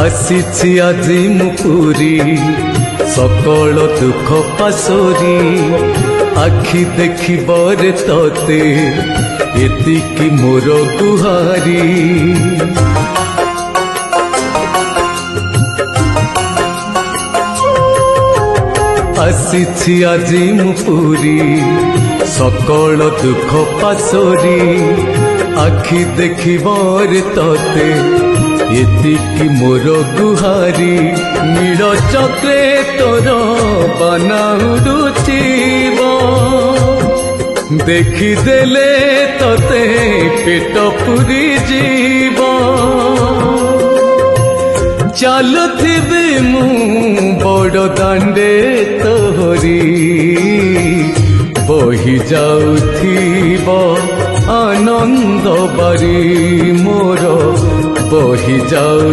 ଆସିଛି ଆଜି ମୁଁ ପୁରୀ ସକଳ ଦୁଃଖ ପାଶୋରି ଆଖି ଦେଖିବରେ ତତେ ଏତିକି ମୋର ଗୁହାରି ଆସିଛି ଆଜି ମୁଁ ପୁରୀ ସକଳ ଦୁଃଖ ପାଶୋରି ଆଖି ଦେଖିବରେ ତତେ ଏତିକି ମୋର ଗୁହାରି ନୀଳ ଚକ୍ରେ ତୋର ବାନା ଉଡୁଥିବ ଦେଖିଦେଲେ ତତେ ପେଟ ପୁରି ଯିବ ଚାଲୁଥିବି ମୁଁ ବଡ଼ ଦାଣ୍ଡେ ତୋହରି ବହି ଯାଉଥିବ ଆନନ୍ଦ ବାରି ମୋର ବହି ଯାଉ